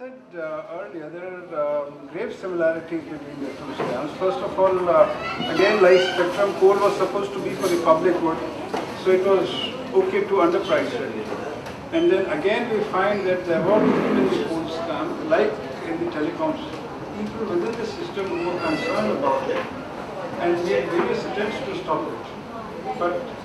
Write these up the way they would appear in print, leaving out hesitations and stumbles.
said earlier, there are grave similarities between the two scams. First of all, again, like Spectrum, coal was supposed to be for the public good, so it was okay to underprice it. And then again, we find that there were people in the coal scam, like in the telecoms, people within the system who were concerned about it and made various attempts to stop it.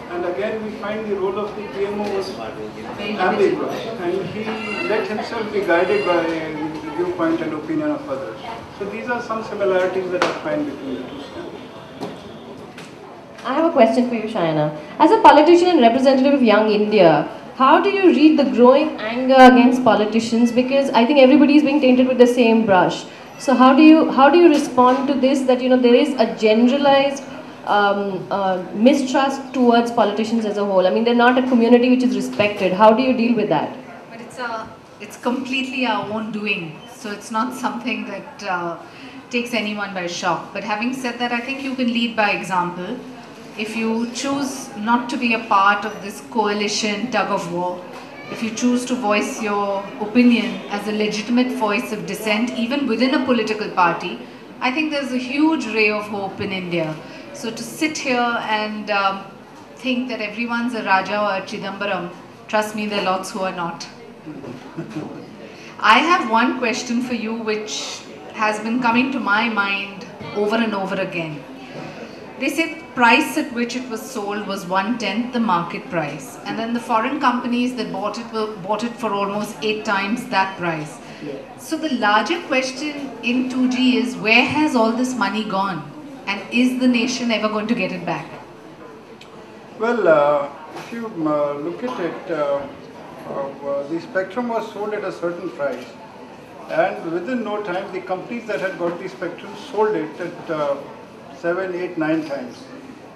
And again, we find the role of the PMO was ambiguous, and he let himself be guided by the viewpoint and opinion of others. So these are some similarities that I find between the two scams. I have a question for you, Shayana. As a politician and representative of Young India, how do you read the growing anger against politicians? Because I think everybody is being tainted with the same brush. So how do you respond to this? That there is a generalized mistrust towards politicians as a whole. I mean, they're not a community which is respected. How do you deal with that? But it's completely our own doing. So it's not something that takes anyone by shock. But having said that, I think you can lead by example. If you choose not to be a part of this coalition tug of war, if you choose to voice your opinion as a legitimate voice of dissent, even within a political party, I think there's a huge ray of hope in India. So to sit here and think that everyone's a Raja or a Chidambaram, trust me, there are lots who are not. I have one question for you which has been coming to my mind over and over again. They said the price at which it was sold was 1/10 the market price, and then the foreign companies that bought it for almost 8 times that price. Yeah. So the larger question in 2G is, where has all this money gone, and is the nation ever going to get it back? Well, if you look at it, the spectrum was sold at a certain price, and within no time the companies that had got the spectrum sold it at 7, 8, 9 times.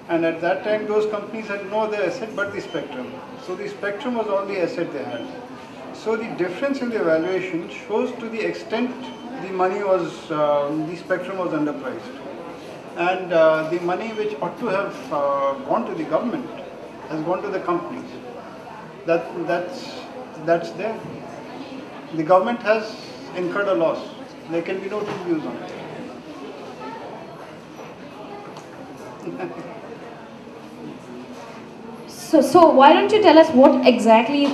And at that time those companies had no other asset but the spectrum. So the spectrum was all the asset they had. So the difference in the valuation shows to the extent the money was, the spectrum was underpriced. And the money which ought to have gone to the government has gone to the companies. That's there. The government has incurred a loss. There can be no two views on it. So why don't you tell us what exactly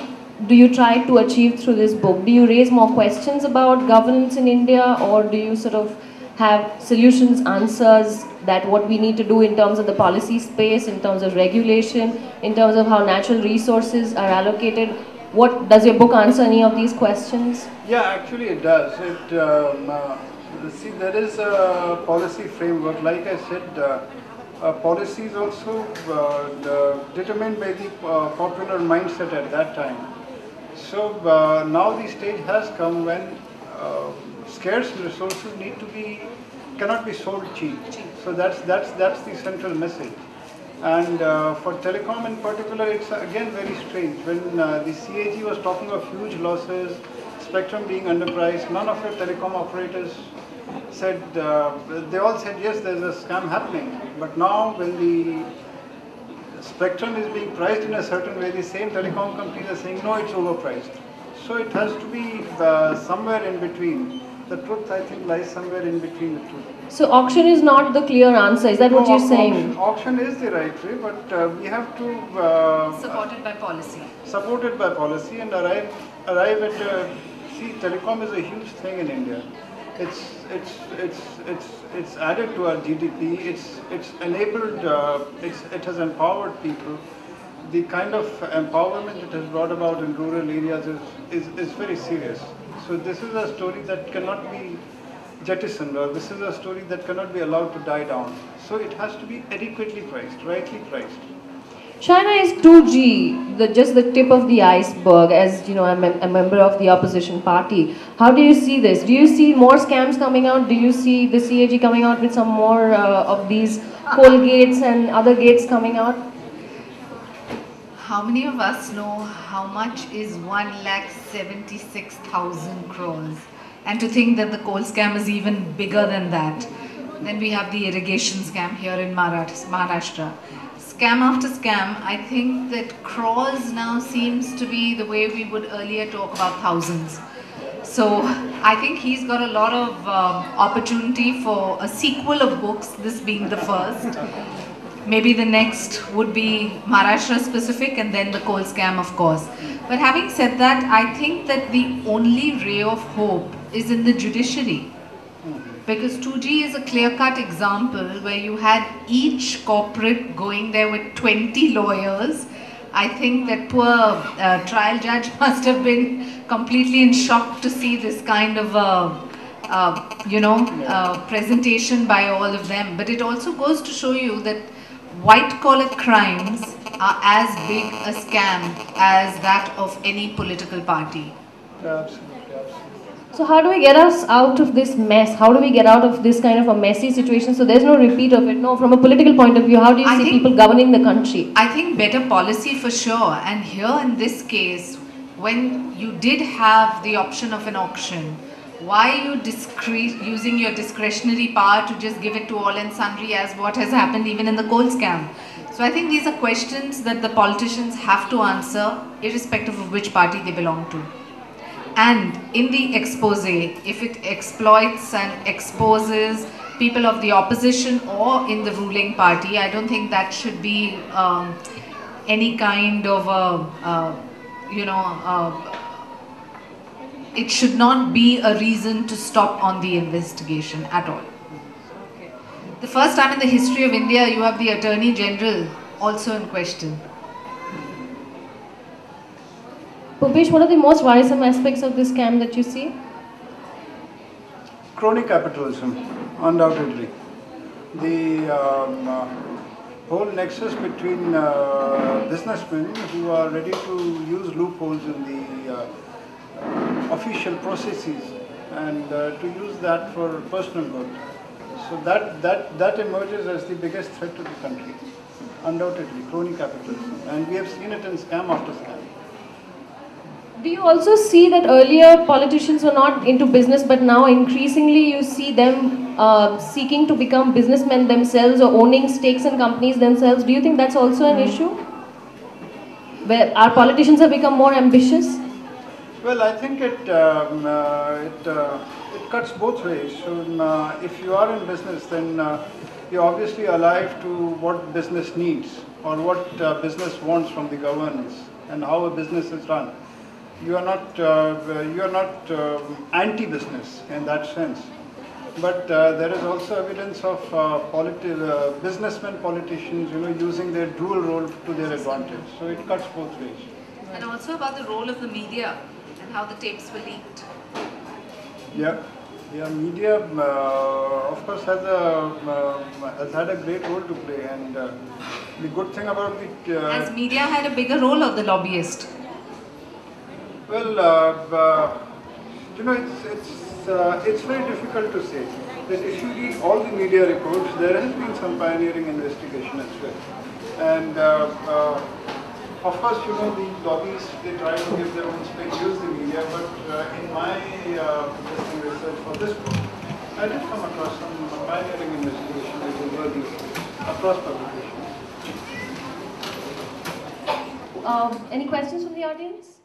do you try to achieve through this book? Do you raise more questions about governance in India, or do you sort of have solutions, answers, that what we need to do in terms of the policy space, in terms of regulation, in terms of how natural resources are allocated? What does your book answer any of these questions? Yeah, actually it does. See, there is a policy framework. Like I said, policies also determined by the popular mindset at that time. So now the stage has come when scarce resources cannot be sold cheap. So that's the central message. And for telecom in particular, it's again very strange. When the CAG was talking of huge losses, spectrum being underpriced, none of the telecom operators said, they all said, yes, there's a scam happening. But now when the spectrum is being priced in a certain way, the same telecom companies are saying, no, it's overpriced. So it has to be somewhere in between. The truth, I think, lies somewhere in between the two. So auction is not the clear answer, is that what you're saying? Auction is the right way, but we have to... supported by policy. Supported by policy and arrive at... see, telecom is a huge thing in India. It's added to our GDP. It's enabled. It has empowered people. The kind of empowerment it has brought about in rural areas is very serious. So this is a story that cannot be jettisoned, or this is a story that cannot be allowed to die down. So it has to be adequately priced, rightly priced. China is 2G, just the tip of the iceberg. As you know, I'm a member of the opposition party. How do you see this? Do you see more scams coming out? Do you see the CAG coming out with some more of these coal gates and other gates coming out? How many of us know how much is 1,76,000 crores? And to think that the coal scam is even bigger than that. Then we have the irrigation scam here in Maharashtra. Scam after scam, I think that crores now seems to be the way we would earlier talk about thousands. So I think he's got a lot of opportunity for a sequel of books, this being the first. Maybe the next would be Maharashtra specific and then the coal scam, of course. But having said that, I think that the only ray of hope is in the judiciary. Because 2G is a clear-cut example where you had each corporate going there with 20 lawyers. I think that poor trial judge must have been completely in shock to see this kind of presentation by all of them. But it also goes to show you that white-collar crimes are as big a scam as that of any political party. Absolutely. So how do we get us out of this mess? How do we get out of this kind of a messy situation so there's no repeat of it? No, from a political point of view, how do you see people governing the country? I think better policy for sure. And here in this case, when you did have the option of an auction, why are you using your discretionary power to just give it to all and sundry as what has happened even in the coal scam? So I think these are questions that the politicians have to answer, irrespective of which party they belong to. And in the expose, if it exploits and exposes people of the opposition or in the ruling party, I don't think that should be any kind of it should not be a reason to stop on the investigation at all. Okay. The first time in the history of India, you have the Attorney General also in question. Bhupesh, what are the most worrisome aspects of this scam that you see? Crony capitalism, undoubtedly. The whole nexus between businessmen who are ready to use loopholes in the official processes and to use that for personal good. So that emerges as the biggest threat to the country, undoubtedly, crony capitalism. And we have seen it in scam after scam. Do you also see that earlier politicians were not into business, but now increasingly you see them seeking to become businessmen themselves or owning stakes in companies themselves? Do you think that's also an issue? Where our politicians have become more ambitious? Well, I think it cuts both ways. So if you are in business, then you're obviously alive to what business needs or what business wants from the governance and how a business is run. You are not anti-business in that sense, but there is also evidence of businessmen, politicians, using their dual role to their advantage. So it cuts both ways. And also about the role of the media and how the tapes were leaked. Yeah, media of course has had a great role to play, and the good thing about the has media had a bigger role or the lobbyist? Well, it's very difficult to say. That if you read all the media reports, there has been some pioneering investigation as well. And of course, the lobbyists, they try to give their own spin, use the media, but in my research for this book, I did come across some pioneering investigation which is worthy across publications. Any questions from the audience?